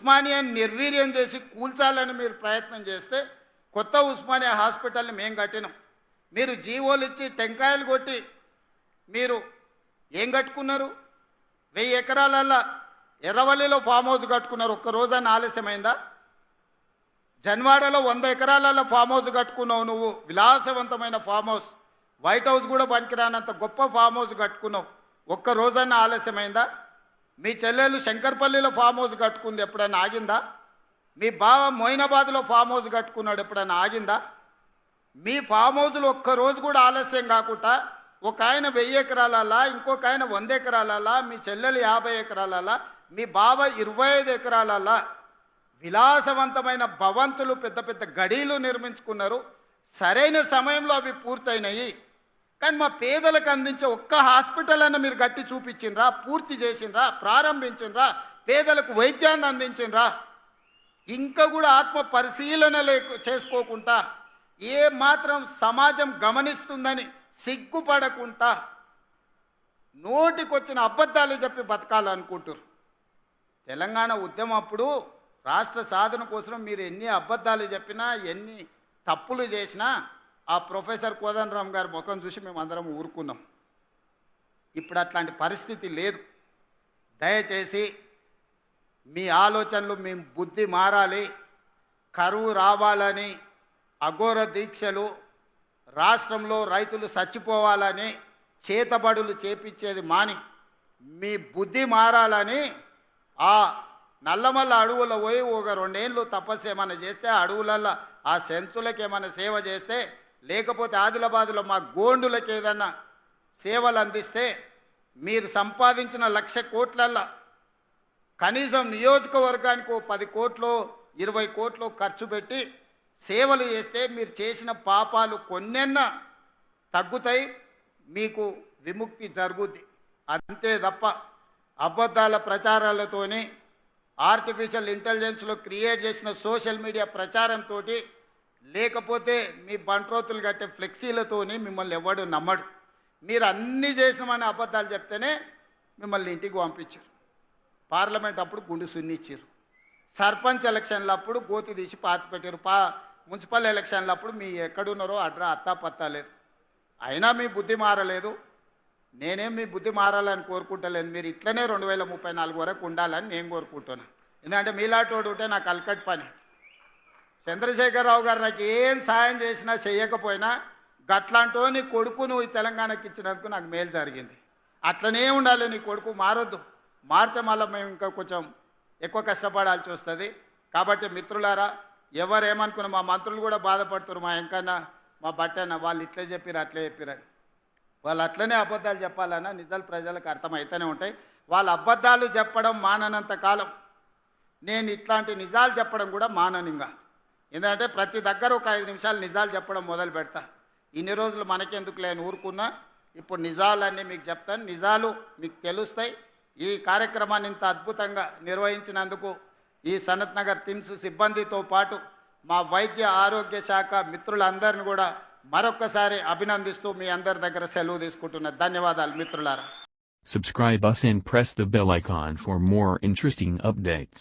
ఉస్మానియాని నిర్వీర్యం చేసి కూల్చాలని మీరు ప్రయత్నం చేస్తే కొత్త ఉస్మానియా హాస్పిటల్ని మేము కట్టినాం. మీరు జీవోలు ఇచ్చి టెంకాయలు కొట్టి మీరు ఏం కట్టుకున్నారు? 1000 ఎకరాలల్లో ఎర్రవల్లిలో ఫామ్ హౌస్ కట్టుకున్నారు. ఒక్క రోజాన ఆలస్యమైందా? జన్వాడలో 100 ఎకరాలలో ఫామ్ హౌస్ కట్టుకున్నావు నువ్వు, విలాసవంతమైన ఫామ్ హౌస్, వైట్ హౌస్ కూడా పనికిరానంత గొప్ప ఫామ్ హౌస్ కట్టుకున్నావు. ఒక్క రోజన్నా ఆలస్యమైందా? మీ చెల్లెలు శంకర్పల్లిలో ఫామ్ హౌస్ కట్టుకుంది, ఎప్పుడైనా ఆగిందా? మీ బావ మొయినాబాద్లో ఫామ్ హౌస్ కట్టుకున్నాడు, ఎప్పుడైనా ఆగిందా? మీ ఫామ్ హౌస్లో ఒక్కరోజు కూడా ఆలస్యం కాకుండా ఒక ఆయన 1000 ఎకరాలలా, ఇంకొక ఆయన 100 ఎకరాలలా, మీ చెల్లెలు 50 ఎకరాలలా, మీ బావ 25 ఎకరాలలా విలాసవంతమైన భవంతులు, పెద్ద పెద్ద గడీలు నిర్మించుకున్నారు. సరైన సమయంలో అవి పూర్తయినాయి. కానీ మా పేదలకు అందించే ఒక్క హాస్పిటల్ అన్న మీరు గట్టి చూపించిండ్రా? పూర్తి చేసిండ్రా? ప్రారంభించిండ్రా? పేదలకు వైద్యాన్ని అందించిండ్రా? ఇంకా కూడా ఆత్మ పరిశీలన చేసుకోకుండా, ఏ మాత్రం సమాజం గమనిస్తుందని సిగ్గుపడకుండా నోటికొచ్చిన అబద్ధాలు చెప్పి బతకాలనుకుంటారు. తెలంగాణ ఉద్యమం అప్పుడు రాష్ట్ర సాధన కోసం మీరు ఎన్ని అబద్ధాలు చెప్పినా, ఎన్ని తప్పులు చేసినా ఆ ప్రొఫెసర్ కోదండరామ్ గారి ముఖం చూసి మేము అందరం ఊరుకున్నాం. ఇప్పుడు అట్లాంటి పరిస్థితి లేదు. దయచేసి మీ ఆలోచనలు, మీ బుద్ధి మారాలి. కరువు రావాలని అఘోర దీక్షలు, రాష్ట్రంలో రైతులు చచ్చిపోవాలని చేతబడులు చేపించేది మాని మీ బుద్ధి మారాలని ఆ నల్లమల్ల అడవుల్లో పోయి ఒక 2 ఏళ్ళు తపస్సు ఏమైనా చేస్తే, అడవులల్లో ఆ సెంచులకు ఏమైనా సేవ చేస్తే, లేకపోతే ఆదిలాబాద్లో మా గోండులకు ఏదన్నా సేవలు అందిస్తే, మీరు సంపాదించిన 1,00,000 కోట్లల్లో కనీసం నియోజకవర్గానికి 10 కోట్లు 20 కోట్లు ఖర్చు పెట్టి సేవలు చేస్తే మీరు చేసిన పాపాలు కొన్నెన్నా తగ్గుతాయి, మీకు విముక్తి జరుగుద్ది. అంతే తప్ప అబద్ధాల ప్రచారాలతోని, ఆర్టిఫిషియల్ ఇంటెలిజెన్స్లో క్రియేట్ చేసిన సోషల్ మీడియా ప్రచారంతో, లేకపోతే మీ బంట్రోతులు కట్టే ఫ్లెక్సీలతోని మిమ్మల్ని ఎవడు నమ్మడు. మీరు అన్నీ చేసినామని అబద్ధాలు చెప్తేనే మిమ్మల్ని ఇంటికి పంపించారు. పార్లమెంట్ అప్పుడు గుండు సున్నిచ్చారు. సర్పంచ్ ఎలక్షన్లు అప్పుడు గోతి తీసి పాతి పెట్టారు. మున్సిపల్ ఎలక్షన్లు అప్పుడు మీ ఎక్కడున్నారో అడ్రా అత్తా పత్తా లేదు. అయినా మీ బుద్ధి మారలేదు. నేనేం మీ బుద్ధి మారాలని కోరుకుంటలేను. మీరు ఇట్లనే 2034 వరకు ఉండాలని నేను కోరుకుంటున్నాను. ఎందుకంటే మీలాటోడు ఉంటే నాకు అలకట్ పని. చంద్రశేఖరరావు గారు నాకు ఏం సాయం చేసినా చేయకపోయినా గట్లాంటో నీ కొడుకు నువ్వు ఈ తెలంగాణకి ఇచ్చినందుకు నాకు మేలు జరిగింది. అట్లనే ఉండాలి. నీ కొడుకు మారొద్దు. మారితే మళ్ళీ మేము ఇంకా కొంచెం ఎక్కువ కష్టపడాల్సి వస్తుంది. కాబట్టి మిత్రులారా, ఎవరేమనుకున్నా మా మంత్రులు కూడా బాధపడుతున్నారు. మా ఎంకన్న, మా బట్టన్న వాళ్ళు ఇట్లే చెప్పిరు అట్లే చెప్పిరని. వాళ్ళు అట్లనే అబద్ధాలు చెప్పాలన్నా నిజాలు ప్రజలకు అర్థమవుతూనే ఉంటాయి. వాళ్ళ అబద్ధాలు చెప్పడం మాననంత కాలం నేను ఇట్లాంటి నిజాలు చెప్పడం కూడా మాననింగా. ఎందుకంటే ప్రతి దగ్గర ఒక 5 నిమిషాలు నిజాలు చెప్పడం మొదలు పెడతా. ఇన్ని రోజులు మనకెందుకు లేని ఊరుకున్నా, ఇప్పుడు నిజాలన్నీ మీకు చెప్తాను. నిజాలు మీకు తెలుస్తాయి. ఈ కార్యక్రమాన్ని ఇంత అద్భుతంగా నిర్వహించినందుకు ఈ సనత్ నగర్ టిమ్స్ సిబ్బందితో పాటు మా వైద్య ఆరోగ్య శాఖ మిత్రులందరిని కూడా మరొక్కసారి అభినందిస్తూ మీ అందరి దగ్గర సెలవు తీసుకుంటున్నా. ధన్యవాదాలు మిత్రులారా. Subscribe us and press the bell icon for more interesting updates.